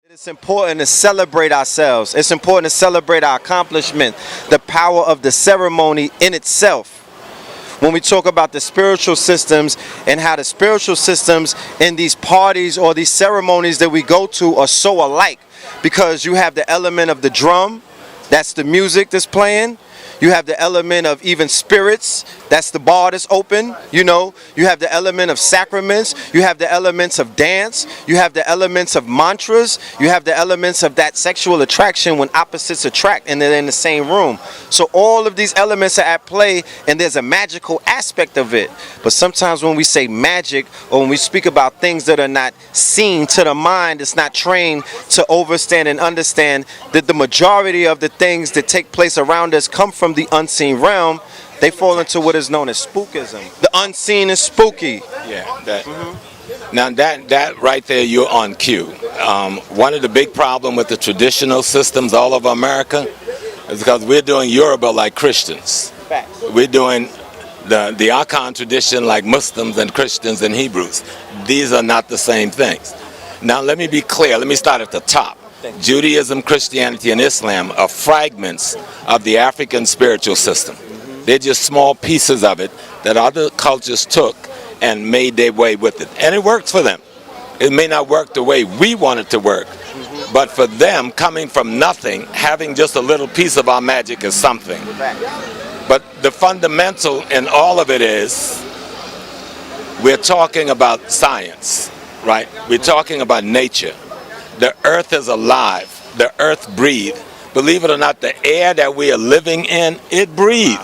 It's important to celebrate ourselves. It's important to celebrate our accomplishment, the power of the ceremony in itself. When we talk about the spiritual systems and how the spiritual systems in these parties or these ceremonies that we go to are so alike, because you have the element of the drum, that's the music that's playing. You have the element of even spirits, that's the bar that's open, you know. You have the element of sacraments, you have the elements of dance, you have the elements of mantras, you have the elements of that sexual attraction when opposites attract and they're in the same room. So all of these elements are at play, and there's a magical aspect of it. But sometimes when we say magic, or when we speak about things that are not seen to the mind, it's not trained to overstand and understand that the majority of the things that take place around us come from the unseen realm. They fall into what is known as spookism. The unseen is spooky. Yeah. Now that right there, you're on cue. One of the big problems with the traditional systems all over America is because we're doing Yoruba like Christians. We're doing the Akan tradition like Muslims and Christians and Hebrews. These are not the same things. Now let me be clear. Let me start at the top. Judaism, Christianity, and Islam are fragments of the African spiritual system. They're just small pieces of it that other cultures took and made their way with it. And it works for them. It may not work the way we want it to work, but for them, coming from nothing, having just a little piece of our magic is something. But the fundamental in all of it is, we're talking about science, right? We're talking about nature. The earth is alive. The earth breathes. Believe it or not, the air that we are living in, it breathes.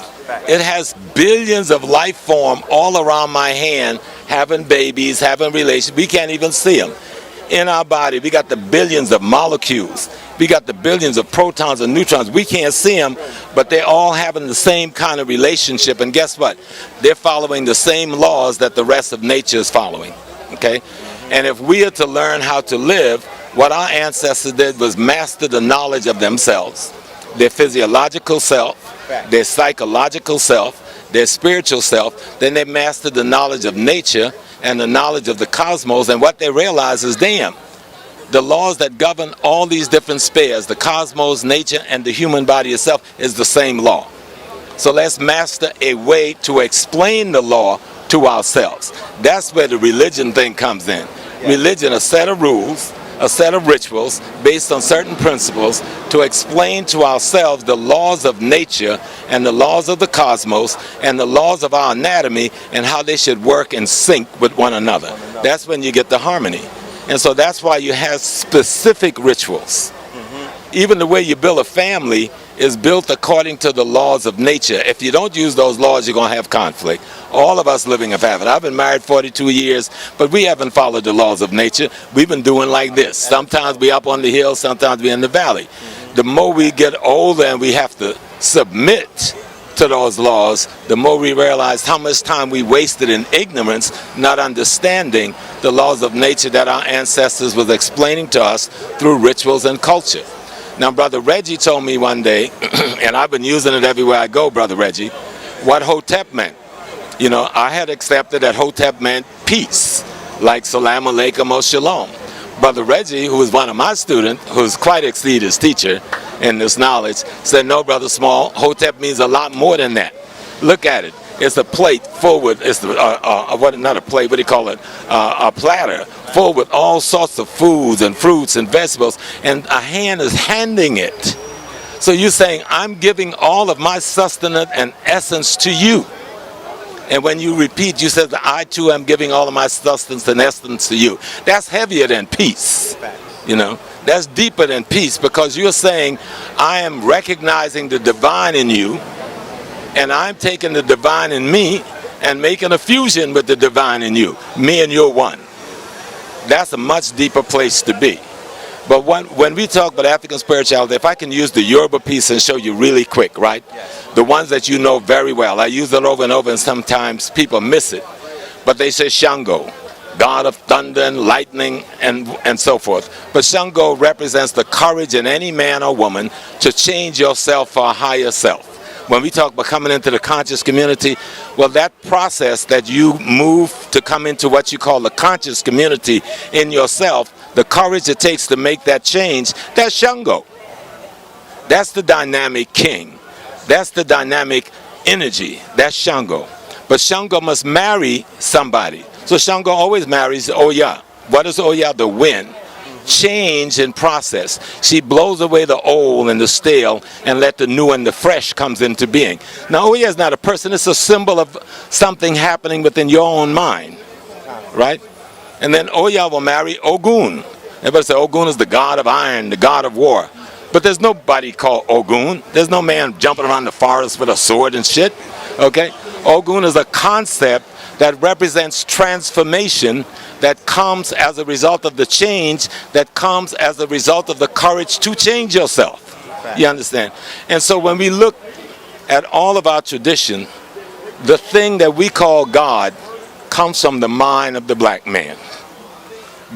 It has billions of life form all around my hand, having babies, having relations. We can't even see them. In our body, we got the billions of molecules. We got the billions of protons and neutrons. We can't see them, but they're all having the same kind of relationship. And guess what? They're following the same laws that the rest of nature is following. Okay? And if we are to learn how to live, what our ancestors did was master the knowledge of themselves, their physiological self, their psychological self, their spiritual self. Then they mastered the knowledge of nature and the knowledge of the cosmos. And what they realized is, damn, the laws that govern all these different spheres, the cosmos, nature, and the human body itself, is the same law. So let's master a way to explain the law to ourselves. That's where the religion thing comes in. Religion, a set of rules, a set of rituals based on certain principles to explain to ourselves the laws of nature and the laws of the cosmos and the laws of our anatomy and how they should work in sync with one another. That's when you get the harmony. And so that's why you have specific rituals. Even the way you build a family is built according to the laws of nature. If you don't use those laws, you're going to have conflict. All of us living have it. I've been married 42 years, but we haven't followed the laws of nature. We've been doing like this. Sometimes we up on the hill, sometimes we in the valley. The more we get older and we have to submit to those laws, the more we realize how much time we wasted in ignorance, not understanding the laws of nature that our ancestors was explaining to us through rituals and culture. Now, Brother Reggie told me one day, and I've been using it everywhere I go, Brother Reggie, what Hotep meant. You know, I had accepted that Hotep meant peace, like Salam Alaikum or Shalom. Brother Reggie, who was one of my students, who's quite exceeded his teacher in this knowledge, said, no, Brother Small, Hotep means a lot more than that. Look at it. It's a plate full with, not a plate, what do you call it? A platter full with all sorts of foods and fruits and vegetables, and a hand is handing it. So you're saying, I'm giving all of my sustenance and essence to you. And when you repeat, you said, I too am giving all of my sustenance and essence to you. That's heavier than peace. You know, that's deeper than peace, because you're saying, I am recognizing the divine in you, and I'm taking the divine in me and making a fusion with the divine in you. Me and you're one. That's a much deeper place to be. But when we talk about African spirituality, if I can use the Yoruba piece and show you really quick, right? Yes. The ones that you know very well. I use it over and over, and sometimes people miss it. But they say Shango, god of thunder and lightning and so forth. But Shango represents the courage in any man or woman to change yourself for a higher self. When we talk about coming into the conscious community, well, that process that you move to come into what you call the conscious community in yourself the courage it takes to make that change, that's Shango. That's the dynamic king. That's the dynamic energy. That's Shango. But Shango must marry somebody. So Shango always marries Oya. What is Oya? The wind. Change in process. She blows away the old and the stale and let the new and the fresh comes into being. Now Oya is not a person, it's a symbol of something happening within your own mind. Right? And then Oya will marry Ogun. Everybody say Ogun is the god of iron, the god of war. But there's nobody called Ogun. There's no man jumping around the forest with a sword and shit. Okay? Ogun is a concept that represents transformation that comes as a result of the change, that comes as a result of the courage to change yourself. You understand? And so when we look at all of our tradition, the thing that we call God comes from the mind of the black man.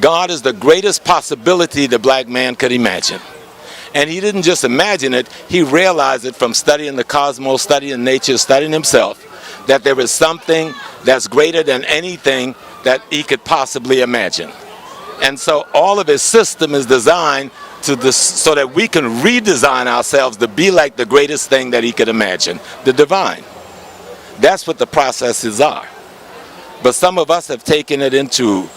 God is the greatest possibility the black man could imagine. And he didn't just imagine it, he realized it from studying the cosmos, studying nature, studying himself, that there is something that's greater than anything that he could possibly imagine. And so all of his system is designed so that we can redesign ourselves to be like the greatest thing that he could imagine, the divine. That's what the processes are. But some of us have taken it into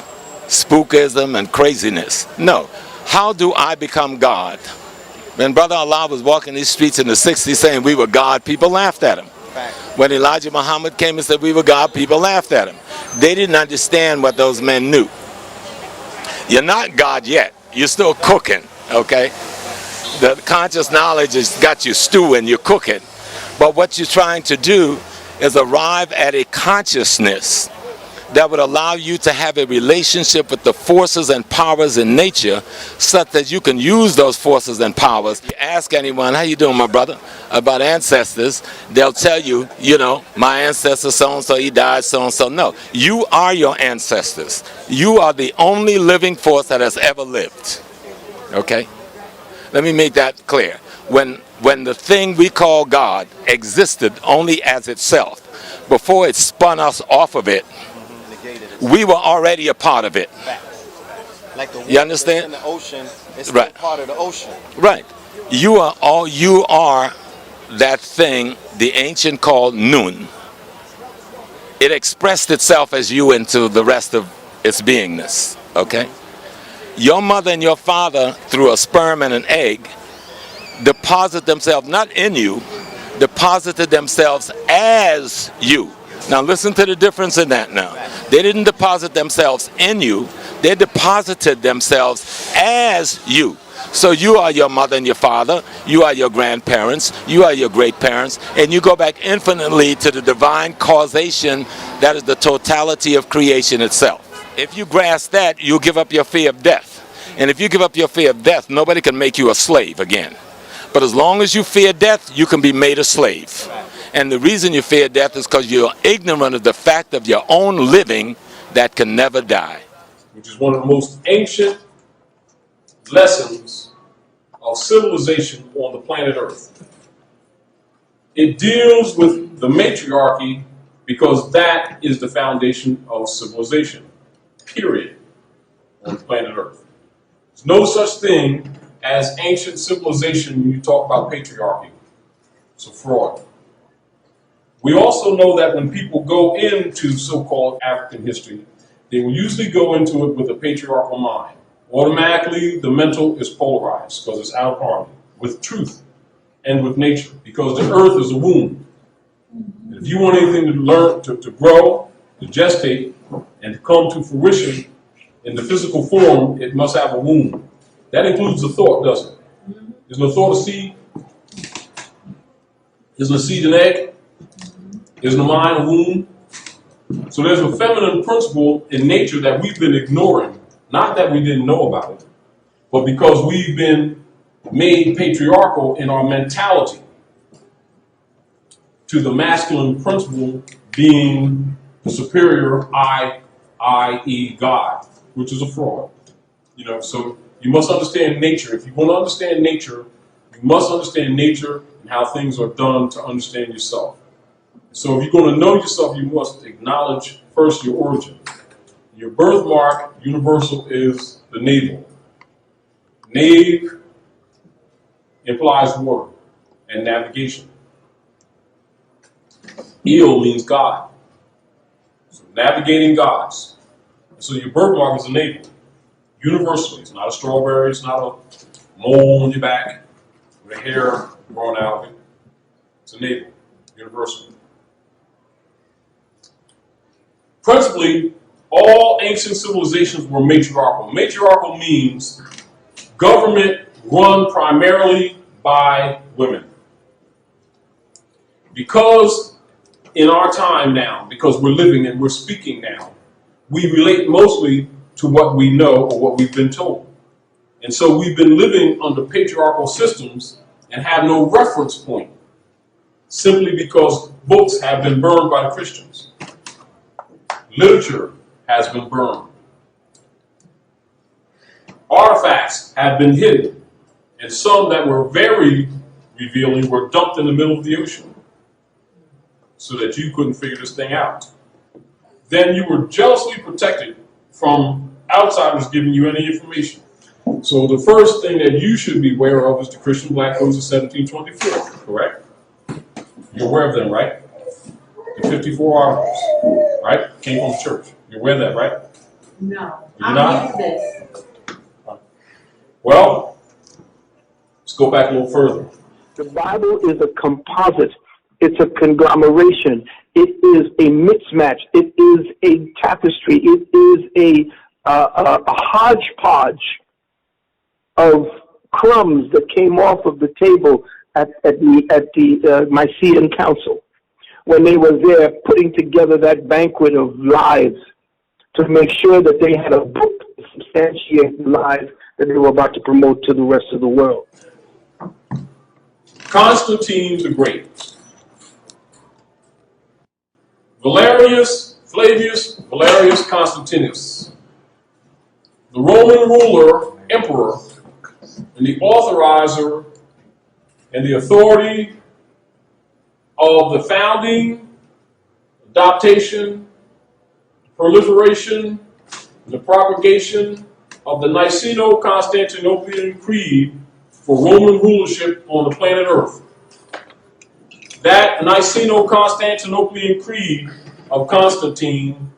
spookism and craziness. No. How do I become God? When Brother Allah was walking these streets in the 60s saying we were God, people laughed at him. When Elijah Muhammad came and said we were God, people laughed at him. They didn't understand what those men knew. You're not God yet. You're still cooking, okay? The conscious knowledge has got you stewing, you're cooking. But what you're trying to do is arrive at a consciousness that would allow you to have a relationship with the forces and powers in nature such that you can use those forces and powers. You ask anyone, how you doing, my brother, about ancestors, they'll tell you, you know, my ancestor so-and-so, he died so-and-so. No, you are your ancestors. You are the only living force that has ever lived. Okay? Let me make that clear. When the thing we call God existed only as itself, before it spun us off of it, we were already a part of it. Like the you understand? In the ocean, it's right. Part of the ocean. Right. You are that thing the ancient called Nun. It expressed itself as you into the rest of its beingness. Okay? Your mother and your father, through a sperm and an egg, deposit themselves not in you, deposited themselves as you. Now listen to the difference in that now. They didn't deposit themselves in you, they deposited themselves as you. So you are your mother and your father, you are your grandparents, you are your great parents, and you go back infinitely to the divine causation that is the totality of creation itself. If you grasp that, you'll give up your fear of death. And if you give up your fear of death, nobody can make you a slave again. But as long as you fear death, you can be made a slave. And the reason you fear death is because you're ignorant of the fact of your own living that can never die. Which is one of the most ancient lessons of civilization on the planet Earth. It deals with the matriarchy because that is the foundation of civilization, period, on the planet Earth. There's no such thing as ancient civilization when you talk about patriarchy. It's a fraud. We also know that when people go into so-called African history, they will usually go into it with a patriarchal mind. Automatically, the mental is polarized because it's out of harmony with truth and with nature, because the earth is a womb. And if you want anything to learn, to grow, to gestate, and to come to fruition in the physical form, it must have a womb. That includes the thought, doesn't it? Isn't the thought a seed? Isn't the seed an egg? Isn't the mind a womb? So there's a feminine principle in nature that we've been ignoring. Not that we didn't know about it, but because we've been made patriarchal in our mentality to the masculine principle being the superior I, i.e. God, which is a fraud. You know, so you must understand nature. If you want to understand nature, you must understand nature and how things are done to understand yourself. So if you're going to know yourself, you must acknowledge first your origin. Your birthmark, universal, is the navel. Nave implies water and navigation. Eel means God. So navigating gods. And so your birthmark is a navel. Universally. It's not a strawberry. It's not a mole on your back with a hair growing out of it. It's a navel. Universally. Principally, all ancient civilizations were matriarchal. Matriarchal means government run primarily by women. Because in our time now, because we're living and we're speaking now, we relate mostly to what we know or what we've been told. And so we've been living under patriarchal systems and have no reference point, simply because books have been burned by the Christians. Literature has been burned. Artifacts have been hidden, and some that were very revealing were dumped in the middle of the ocean so that you couldn't figure this thing out. Then you were jealously protected from outsiders giving you any information. So the first thing that you should be aware of is the Christian Black Codes of 1724, correct? You're aware of them, right? The 54 articles, right? Came from the church. You're aware of that, right? No. You're not? This. Well, let's go back a little further. The Bible is a composite. It's a conglomeration. It is a mismatch. It is a tapestry. It is a hodgepodge of crumbs that came off of the table at the Nicene Council when they were there putting together that banquet of lies to make sure that they had a book to substantiate the lies that they were about to promote to the rest of the world. Constantine the Great. Flavius Valerius Constantinus, the Roman ruler, emperor, and the authorizer and the authority of the founding, adaptation, proliferation, and the propagation of the Niceno-Constantinopolitan Creed for Roman rulership on the planet Earth. That Niceno-Constantinopolitan Creed of Constantine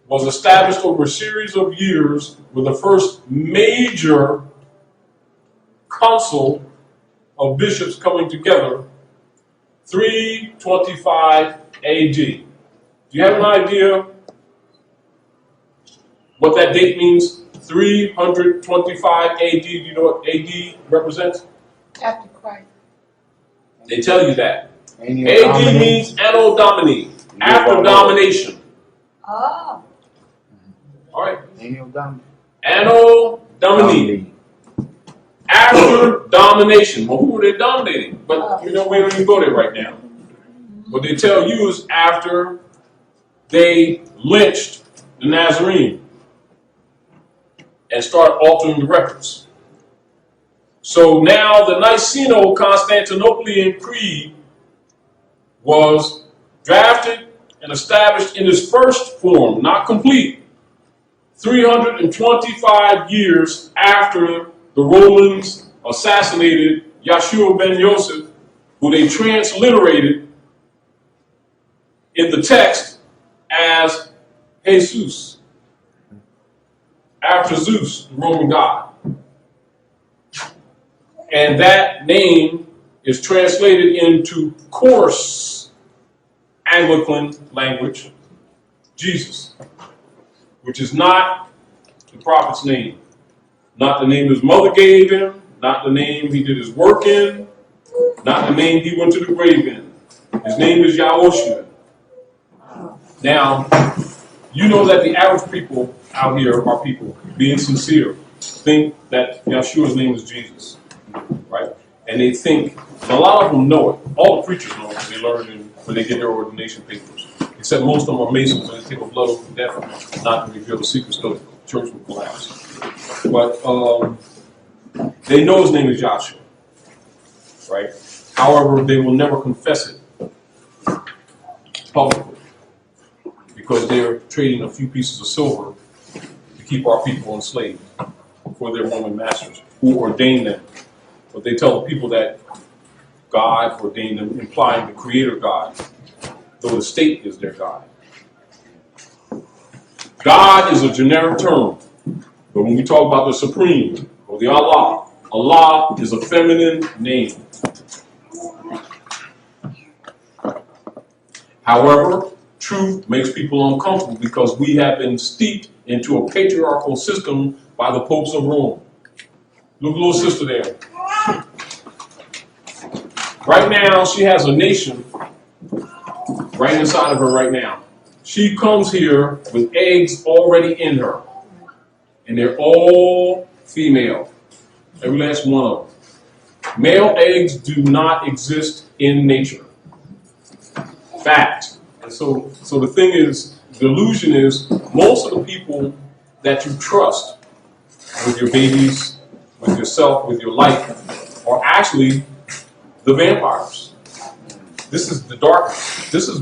was established over a series of years with the first major council of bishops coming together, 325 AD. Do you have an idea what that date means? 325 AD. Do you know what AD represents? After Christ. They tell you that. AD means Anno Domini, after domination. Oh. All right. Anno Domini. After domination. Well, who were they dominating? But you know, we don't even go there right now. What they tell you is after they lynched the Nazarene and started altering the records. So now the Niceno-Constantinopolitan Creed was drafted and established in its first form, not complete, 325 years after the Romans assassinated Yeshua ben Yosef, who they transliterated in the text as Jesus, after Zeus, the Roman god. And that name is translated into coarse Anglican language, Jesus, which is not the prophet's name, not the name his mother gave him, not the name he did his work in, not the name he went to the grave in. His name is Yahushua. Now, you know that the average people out here are people being sincere, think that Yeshua's name is Jesus, right? And they think, and a lot of them know it. All the preachers know it because they learn it when they get their ordination papers. Except most of them are Masons and they take a blood oath of death not to reveal the secrets so the church will collapse. But they know his name is Joshua, right? However, they will never confess it publicly because they're trading a few pieces of silver to keep our people enslaved for their Roman masters. who ordained them. But they tell the people that God ordained them, implying the creator God, though the state is their God. God is a generic term, but when we talk about the supreme, or the Allah, Allah is a feminine name. However, truth makes people uncomfortable because we have been steeped into a patriarchal system by the popes of Rome. Look, little sister there. Right now, she has a nation right inside of her right now. She comes here with eggs already in her, and they're all female, every last one of them. Male eggs do not exist in nature. Fact. And so the thing is, the illusion is, most of the people that you trust with your babies, with yourself, with your life, are actually the vampires. This is the darkness. This is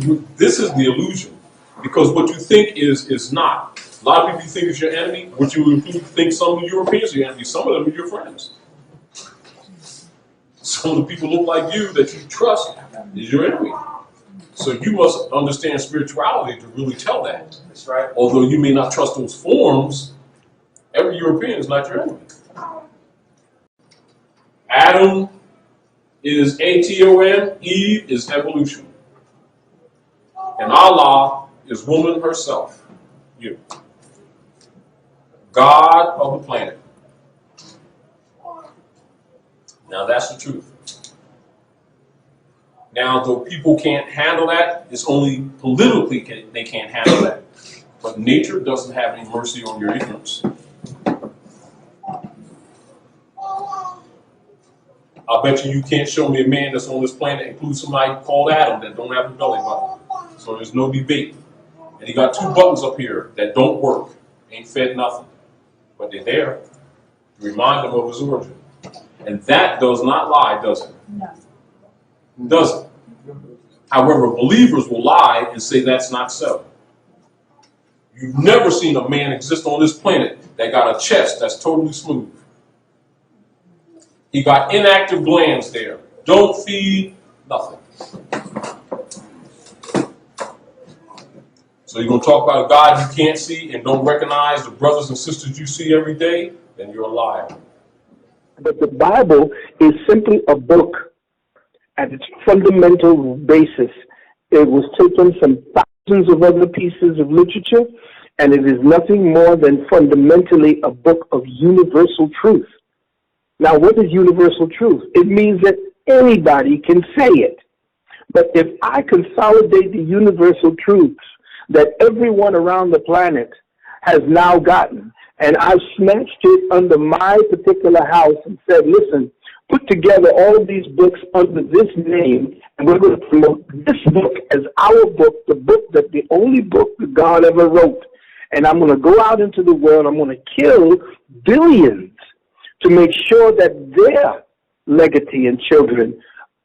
the illusion. Because what you think is not. A lot of people you think is your enemy, what you think some of the Europeans are your enemy, some of them are your friends. Some of the people look like you that you trust is your enemy. So you must understand spirituality to really tell that. That's right. Although you may not trust those forms, every European is not your enemy. Adam is Aton, Eve is evolution. And Allah is woman herself, you. God of the planet. Now that's the truth. Now, though people can't handle that, it's only politically they can't handle that. But nature doesn't have any mercy on your ignorance. I bet you can't show me a man that's on this planet, including somebody called Adam, that don't have a belly button. So there's no debate. And he got two buttons up here that don't work. Ain't fed nothing. But they're there to remind him of his origin. And that does not lie, does it? No. It doesn't. However, believers will lie and say that's not so. You've never seen a man exist on this planet that got a chest that's totally smooth. He got inactive glands there. Don't feed, nothing. So you're going to talk about a God you can't see and don't recognize the brothers and sisters you see every day? Then you're a liar. But the Bible is simply a book at its fundamental basis. It was taken from thousands of other pieces of literature, and it is nothing more than fundamentally a book of universal truth. Now, what is universal truth? It means that anybody can say it. But if I consolidate the universal truths that everyone around the planet has now gotten, and I've snatched it under my particular house and said, listen, put together all of these books under this name, and we're going to promote this book as our book, the only book that God ever wrote. And I'm going to go out into the world, I'm going to kill billions to make sure that their legatee and children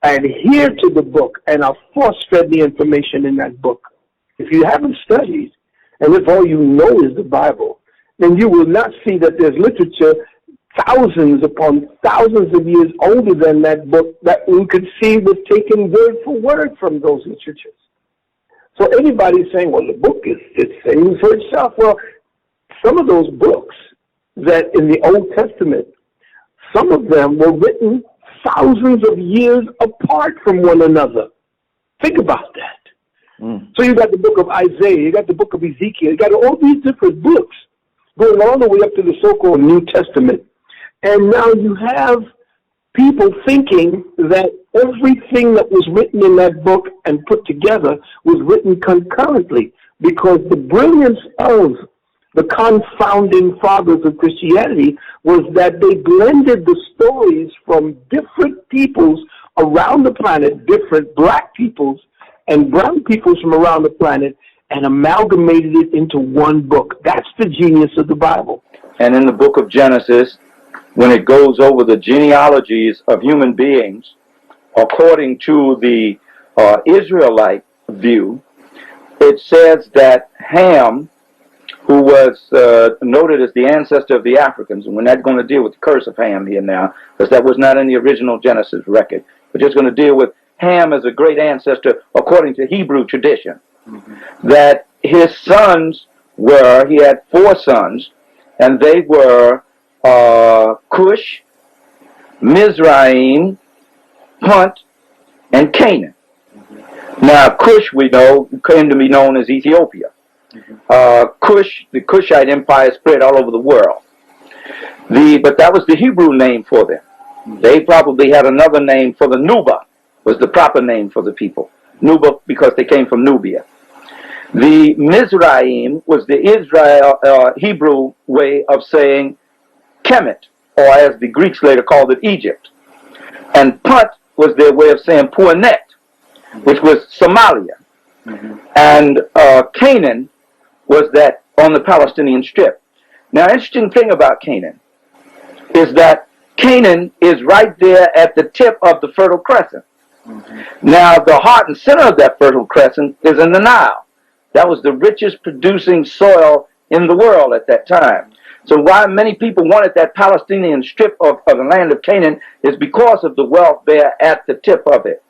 adhere to the book and are force-fed the information in that book. If you haven't studied, and if all you know is the Bible, then you will not see that there's literature thousands upon thousands of years older than that book that we could see was taken word for word from those literatures. So anybody saying, well, the book it sings for itself. Well, some of those books that in the Old Testament, some of them were written thousands of years apart from one another. Think about that. So you got the book of Isaiah, you got the book of Ezekiel, you got all these different books going all the way up to the so-called New Testament. And now you have people thinking that everything that was written in that book and put together was written concurrently, because the brilliance of the confounding fathers of Christianity was that they blended the stories from different peoples around the planet, different black peoples and brown peoples from around the planet, and amalgamated it into one book. That's the genius of the Bible. And in the book of Genesis, when it goes over the genealogies of human beings, according to the Israelite view, it says that Ham who was noted as the ancestor of the Africans. And we're not going to deal with the curse of Ham here now, because that was not in the original Genesis record. We're just going to deal with Ham as a great ancestor according to Hebrew tradition. That his sons were, he had 4 sons, and they were Cush, Mizraim, Punt, and Canaan. Now, Cush, we know, came to be known as Ethiopia. Cush, the Cushite empire spread all over the world. But that was the Hebrew name for them. They probably had another name for the Nuba, was the proper name for the people. Nuba, because they came from Nubia. The Mizraim was the Israel Hebrew way of saying Kemet, or as the Greeks later called it, Egypt. And Punt was their way of saying Puanet, which was Somalia. And Canaan was that on the Palestinian Strip. Now, interesting thing about Canaan is that Canaan is right there at the tip of the Fertile Crescent. Now, the heart and center of that Fertile Crescent is in the Nile. That was the richest producing soil in the world at that time. So why many people wanted that Palestinian strip of the land of Canaan is because of the wealth there at the tip of it.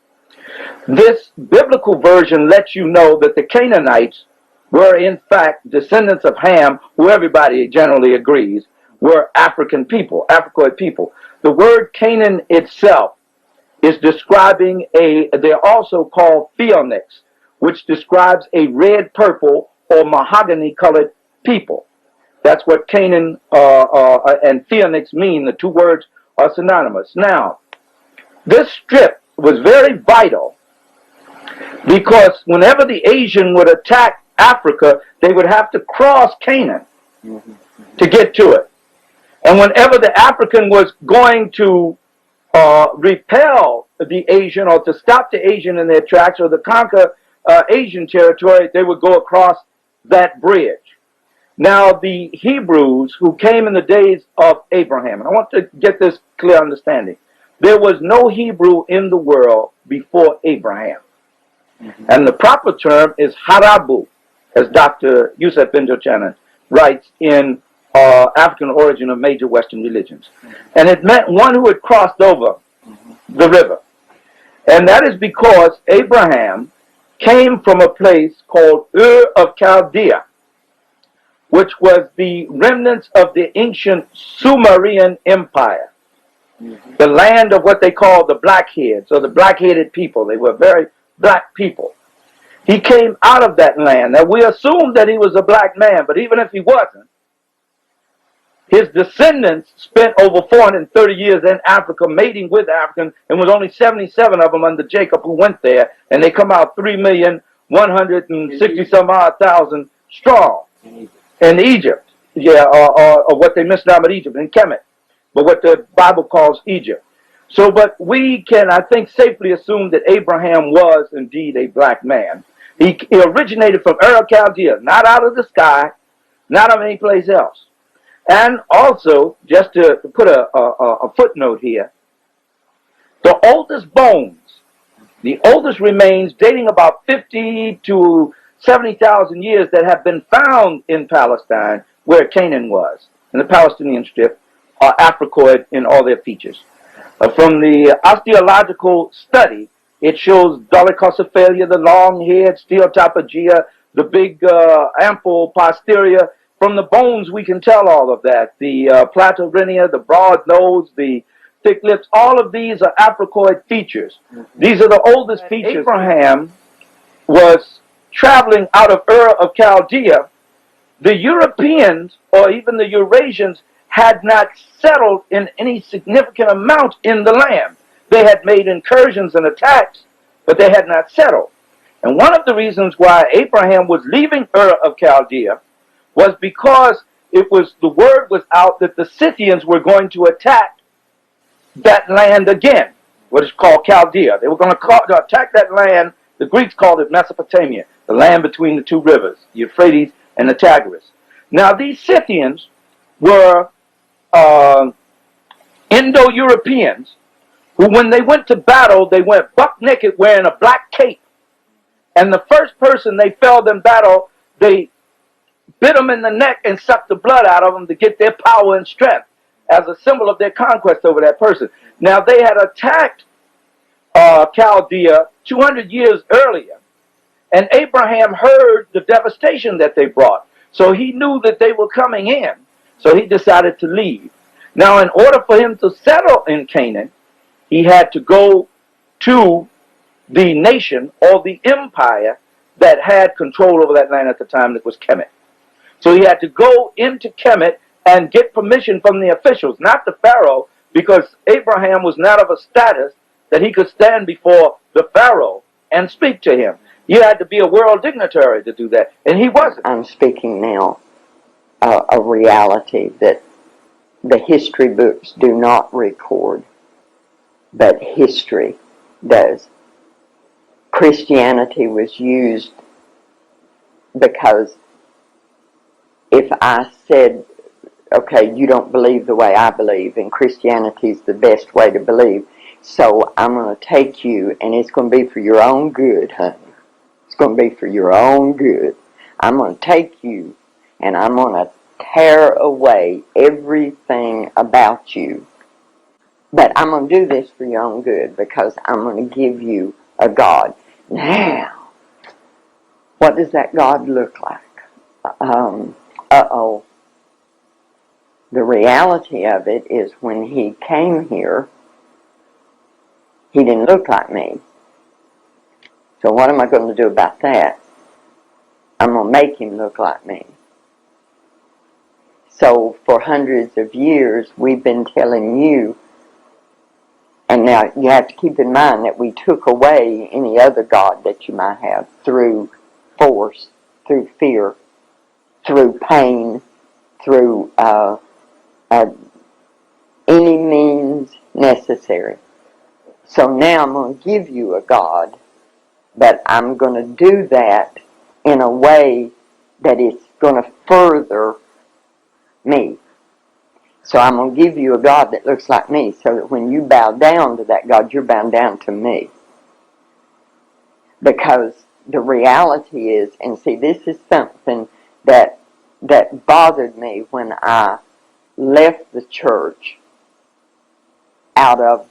This biblical version lets you know that the Canaanites were in fact descendants of Ham, who everybody generally agrees were African people, Africoid people. The word Canaan itself is describing they're also called Phoenix, which describes a red, purple, or mahogany colored people. That's what Canaan and Phoenix mean. The 2 words are synonymous. Now, this strip was very vital because whenever the Asian would attack Africa, they would have to cross Canaan to get to it. And whenever the African was going to repel the Asian or to stop the Asian in their tracks or to conquer Asian territory, they would go across that bridge. Now, the Hebrews who came in the days of Abraham, and I want to get this clear understanding, there was no Hebrew in the world before Abraham. And the proper term is Harabu, as Dr. Yusuf Benjochanan writes in African Origin of Major Western Religions. And it meant one who had crossed over the river. And that is because Abraham came from a place called Ur of Chaldea, which was the remnants of the ancient Sumerian Empire, the land of what they call the blackheads, or the black-headed people. They were very black people. He came out of that land. Now, we assume that he was a black man, but even if he wasn't, his descendants spent over 430 years in Africa mating with Africans, and was only 77 of them under Jacob who went there, and they come out 3,160,000 strong in Egypt. Yeah, or what they misnamed Egypt, in Kemet, but what the Bible calls Egypt. So, but we can, I think, safely assume that Abraham was indeed a black man. He originated from Ur of Chaldea, not out of the sky, not of any place else. And also, just to put a footnote here, the oldest bones, the oldest remains dating about 50 to 70,000 years that have been found in Palestine, where Canaan was, in the Palestinian Strip, are Africoid in all their features. From the osteological study, it shows dolichocephalia, the long head, stereotypagea, the big ample posterior. From the bones, we can tell all of that. The platyrinia, the broad nose, the thick lips, all of these are Africoid features. These are the oldest features. Abraham was traveling out of Ur of Chaldea. The Europeans, or even the Eurasians, had not settled in any significant amount in the land. They had made incursions and attacks, but they had not settled. And one of the reasons why Abraham was leaving Ur of Chaldea was because the word was out that the Scythians were going to attack that land again, what is called Chaldea. They were going to attack that land. The Greeks called it Mesopotamia, the land between the 2 rivers, the Euphrates and the Tigris. Now, these Scythians were Indo-Europeans who, when they went to battle, they went buck naked wearing a black cape. And the first person they felled in battle, they bit them in the neck and sucked the blood out of them to get their power and strength as a symbol of their conquest over that person. Now, they had attacked Chaldea 200 years earlier, and Abraham heard the devastation that they brought. So he knew that they were coming in. So he decided to leave. Now, in order for him to settle in Canaan, he had to go to the nation or the empire that had control over that land at the time, that was Kemet. So he had to go into Kemet and get permission from the officials, not the Pharaoh, because Abraham was not of a status that he could stand before the Pharaoh and speak to him. You had to be a world dignitary to do that, and he wasn't. I'm speaking now a reality that the history books do not record, but history does. Christianity was used because if I said, okay, you don't believe the way I believe, and Christianity is the best way to believe, so I'm going to take you, and it's going to be for your own good, honey. It's going to be for your own good. I'm going to take you, and I'm going to tear away everything about you. But I'm going to do this for your own good, because I'm going to give you a God. Now, what does that God look like? Uh-oh. The reality of it is when he came here, he didn't look like me. So what am I going to do about that? I'm going to make him look like me. So for hundreds of years, we've been telling you, and now you have to keep in mind that we took away any other God that you might have through force, through fear, through pain, through any means necessary. So now I'm going to give you a God, but I'm going to do that in a way that is going to further me. So I'm going to give you a God that looks like me, so that when you bow down to that God, you're bowing down to me. Because the reality is, and see, this is something that bothered me when I left the church out of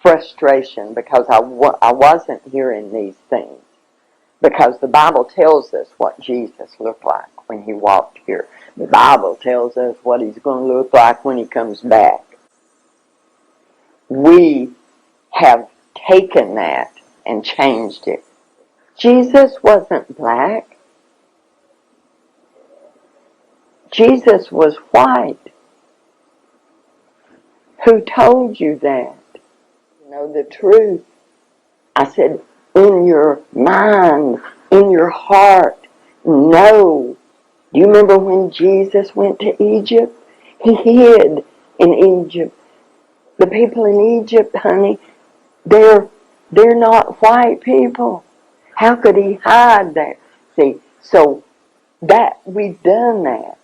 frustration, because I wasn't hearing these things. Because the Bible tells us what Jesus looked like when he walked here. The Bible tells us what he's going to look like when he comes back. We have taken that and changed it. Jesus wasn't black. Jesus was white. Who told you that? You know the truth. I said, in your mind, in your heart, know. Do you remember when Jesus went to Egypt? He hid in Egypt. The people in Egypt, honey, they're not white people. How could he hide there? See, so that we've done that.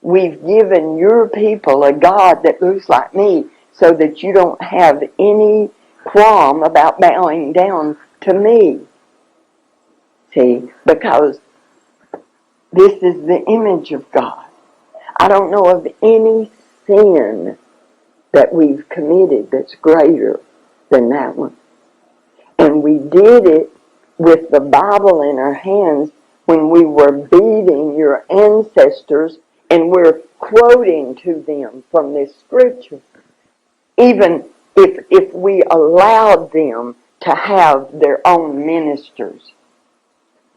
We've given your people a God that looks like me, so that you don't have any qualm about bowing down to me. See, because this is the image of God. I don't know of any sin that we've committed that's greater than that one. And we did it with the Bible in our hands when we were beating your ancestors, and we're quoting to them from this scripture. Even if we allowed them to have their own ministers,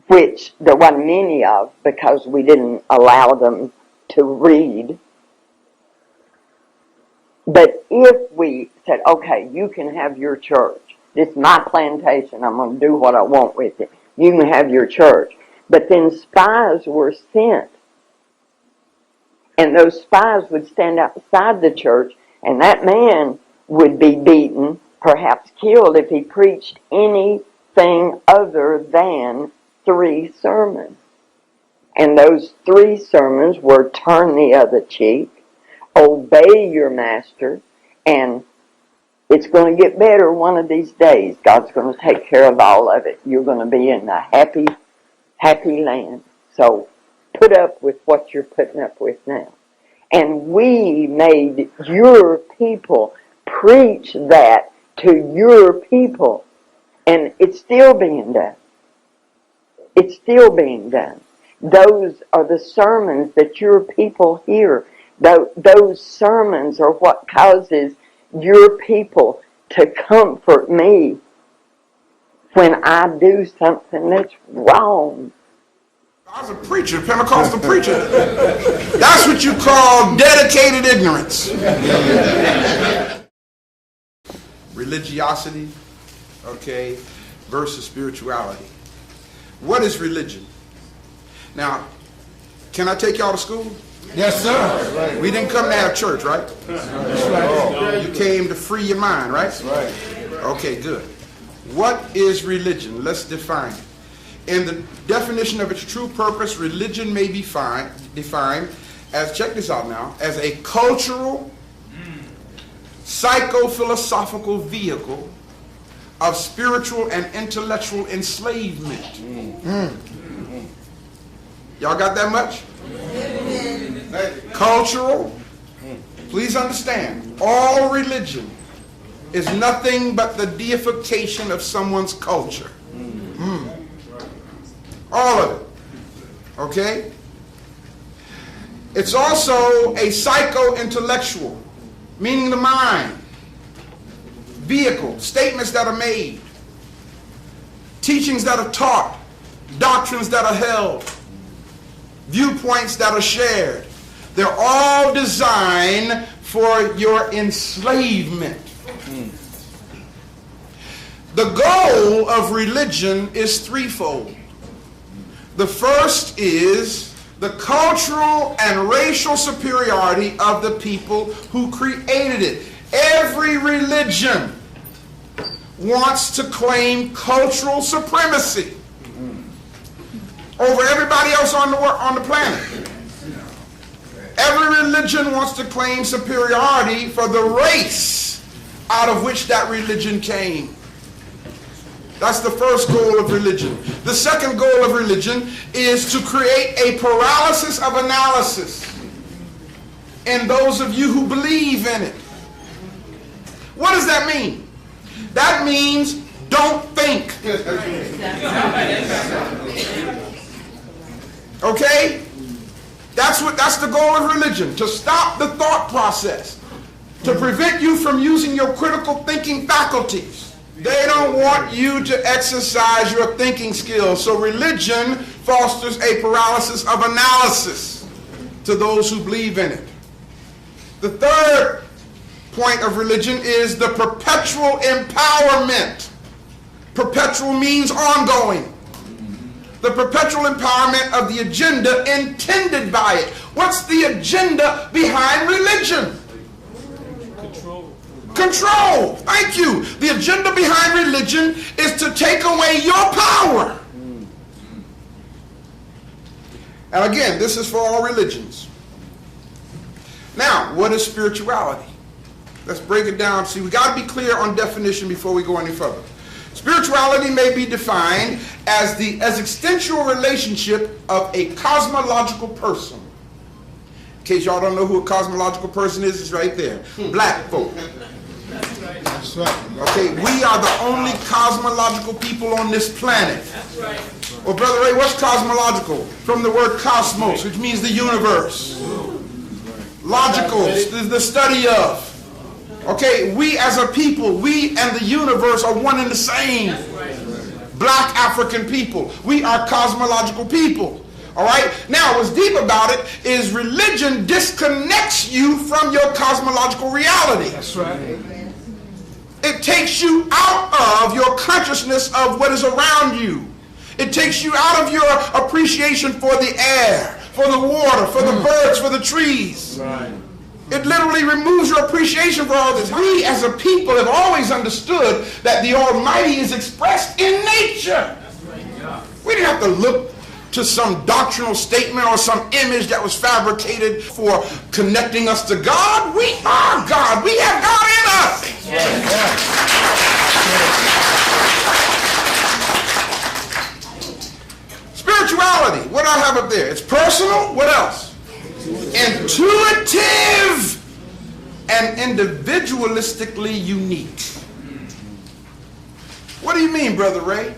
which there wasn't many of because we didn't allow them to read. But if we said, okay, you can have your church. This is my plantation. I'm going to do what I want with it. You can have your church. But then spies were sent. And those spies would stand outside the church, and that man would be beaten, perhaps killed, if he preached anything other than 3 sermons. And those 3 sermons were turn the other cheek, obey your master, and it's going to get better one of these days. God's going to take care of all of it. You're going to be in a happy, happy land. So put up with what you're putting up with now. And we made your people preach that to your people. And it's still being done. It's still being done. Those are the sermons that your people hear. Those sermons are what causes your people to comfort me when I do something that's wrong. I was a preacher, Pentecostal preacher. That's what you call dedicated ignorance. Religiosity, okay, versus spirituality. What is religion? Now, can I take y'all to school? Yes, sir. We didn't come to have church, right? That's right. You came to free your mind, right? That's right. Okay, good. What is religion? Let's define it. In the definition of its true purpose, religion may be defined as, check this out now, as a cultural, psycho-philosophical vehicle of spiritual and intellectual enslavement. Y'all got that much? Cultural. Please understand, all religion is nothing but the deification of someone's culture. All of it. Okay? It's also a psycho-intellectual, meaning the mind, vehicle, statements that are made, teachings that are taught, doctrines that are held, viewpoints that are shared. They're all designed for your enslavement. The goal of religion is threefold. The first is the cultural and racial superiority of the people who created it. Every religion wants to claim cultural supremacy over everybody else on the planet. Every religion wants to claim superiority for the race out of which that religion came. That's the first goal of religion. The second goal of religion is to create a paralysis of analysis in those of you who believe in it. What does that mean? That means don't think. Okay? That's the goal of religion, to stop the thought process, to prevent you from using your critical thinking faculties. They don't want you to exercise your thinking skills. So religion fosters a paralysis of analysis to those who believe in it. The third point of religion is the perpetual empowerment. Perpetual means ongoing. The perpetual empowerment of the agenda intended by it. What's the agenda behind religion? Control. Thank you. The agenda behind religion is to take away your power. And again, this is for all religions. Now, what is spirituality? Let's break it down. See, we got to be clear on definition before we go any further. Spirituality may be defined as the existential relationship of a cosmological person. In case y'all don't know who a cosmological person is, it's right there. Black folk. That's right. Okay, we are the only cosmological people on this planet. Well, Brother Ray, what's cosmological? From the word cosmos, which means the universe. Logical, the study of. Okay, we as a people, we and the universe are one and the same. Black African people. We are cosmological people. All right? Now, what's deep about it is religion disconnects you from your cosmological reality. That's right. It takes you out of your consciousness of what is around you. It takes you out of your appreciation for the air, for the water, for the birds, for the trees. Right. It literally removes your appreciation for all this. We as a people have always understood that the Almighty is expressed in nature. We didn't have to look to some doctrinal statement or some image that was fabricated for connecting us to God. We are God. We have God in us. Spirituality spirituality. What do I have up there? It's personal. What else? Intuitive and individualistically unique. What do you mean, Brother Ray?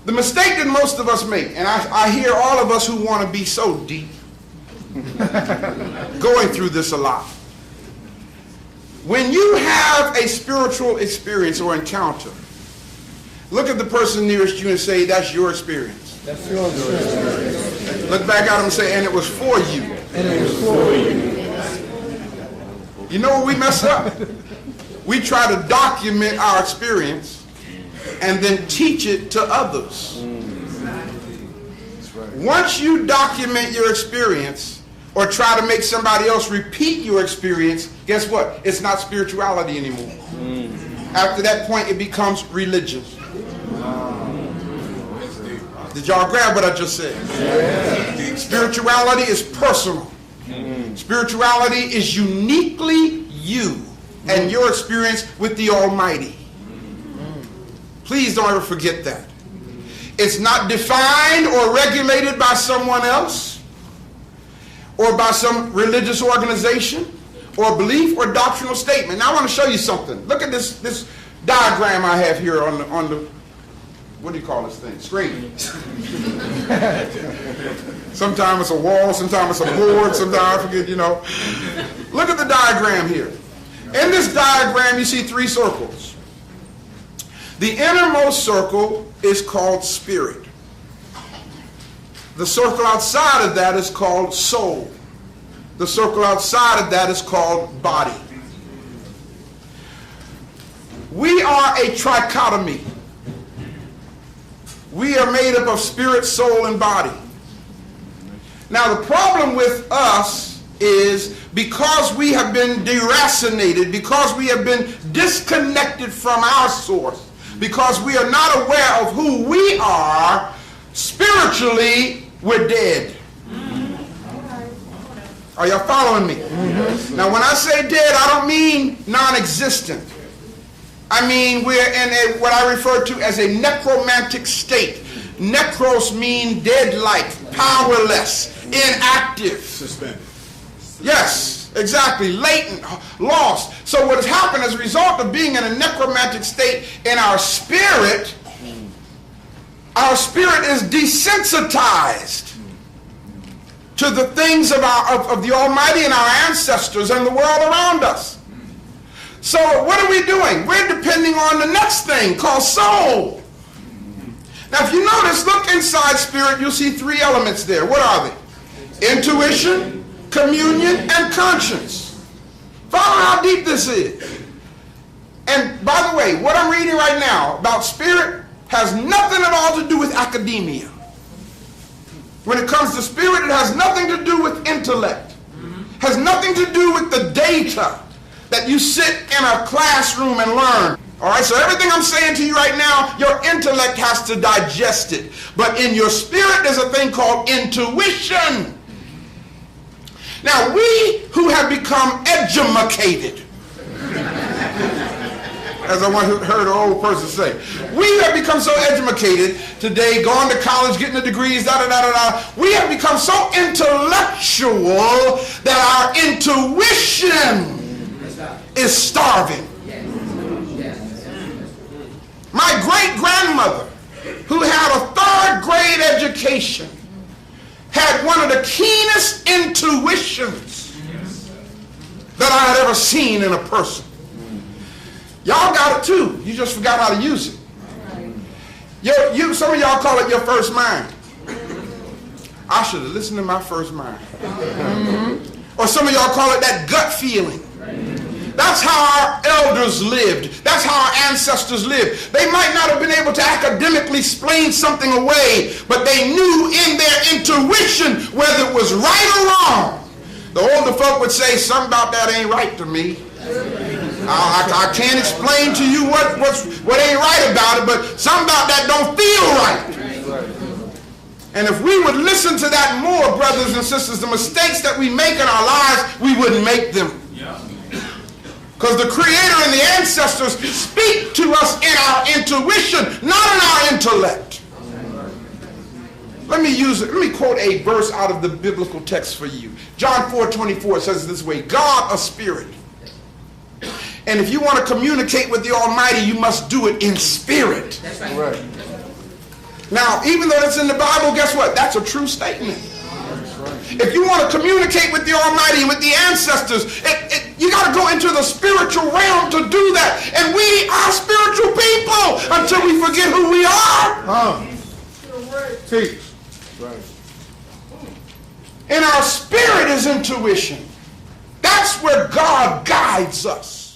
The mistake that most of us make, and I hear all of us who want to be so deep, going through this a lot. When you have a spiritual experience or encounter, look at the person nearest you and say, that's your experience. That's your experience. Look back at him and say, and it was for you. And it was for you. You know where we mess up? We try to document our experience and then teach it to others. Once you document your experience or try to make somebody else repeat your experience, guess what? It's not spirituality anymore. After that point, it becomes religion. Did y'all grab what I just said? Yeah. Spirituality is personal. Spirituality is uniquely you and your experience with the Almighty. Please don't ever forget that. It's not defined or regulated by someone else or by some religious organization or belief or doctrinal statement. Now I want to show you something. Look at this diagram I have here on the what do you call this thing? Screen. Sometimes it's a wall, sometimes it's a board, sometimes I forget, you know. Look at the diagram here. In this diagram, you see 3 circles. The innermost circle is called spirit. The circle outside of that is called soul. The circle outside of that is called body. We are a trichotomy. We are made up of spirit, soul, and body. Now the problem with us is because we have been deracinated, because we have been disconnected from our source, because we are not aware of who we are, spiritually, we're dead. Are y'all following me? Now when I say dead, I don't mean non-existent. I mean we're in what I refer to as a necromantic state. Necros mean dead-like, powerless, inactive. Suspended. Yes, exactly. Latent, lost. So what has happened as a result of being in a necromantic state in our spirit is desensitized to the things of the Almighty and our ancestors and the world around us. So what are we doing? We're depending on the next thing called soul. Now if you notice, look inside spirit, you'll see 3 elements there. What are they? Intuition, communion, and conscience. Follow how deep this is. And by the way, what I'm reading right now about spirit has nothing at all to do with academia. When it comes to spirit, it has nothing to do with intellect. Has nothing to do with the data that you sit in a classroom and learn. All right, so everything I'm saying to you right now, your intellect has to digest it. But in your spirit, there's a thing called intuition. Now, we who have become edumacated, as I once heard an old person say, we have become so edumacated today, going to college, getting the degrees, we have become so intellectual that our intuition is starving. My great-grandmother, who had a 3rd grade education, had one of the keenest intuitions that I had ever seen in a person. Y'all got it too. You just forgot how to use it. Some of y'all call it your first mind. I should have listened to my first mind. Or some of y'all call it that gut feeling. That's how our elders lived. That's how our ancestors lived. They might not have been able to academically explain something away, but they knew in their intuition whether it was right or wrong. The older folk would say, something about that ain't right to me. I can't explain to you what ain't right about it, but something about that don't feel right. And if we would listen to that more, brothers and sisters, the mistakes that we make in our lives, we wouldn't make them. Because the Creator and the ancestors speak to us in our intuition, not in our intellect. Let me quote a verse out of the biblical text for you. John 4:24 says it this way, God a spirit. And if you want to communicate with the Almighty, you must do it in spirit. That's right. Now, even though that's in the Bible, guess what? That's a true statement. If you want to communicate with the Almighty, with the ancestors, you got to go into the spiritual realm to do that. And we are spiritual people until we forget who we are. Teach. Right. And our spirit is intuition. That's where God guides us.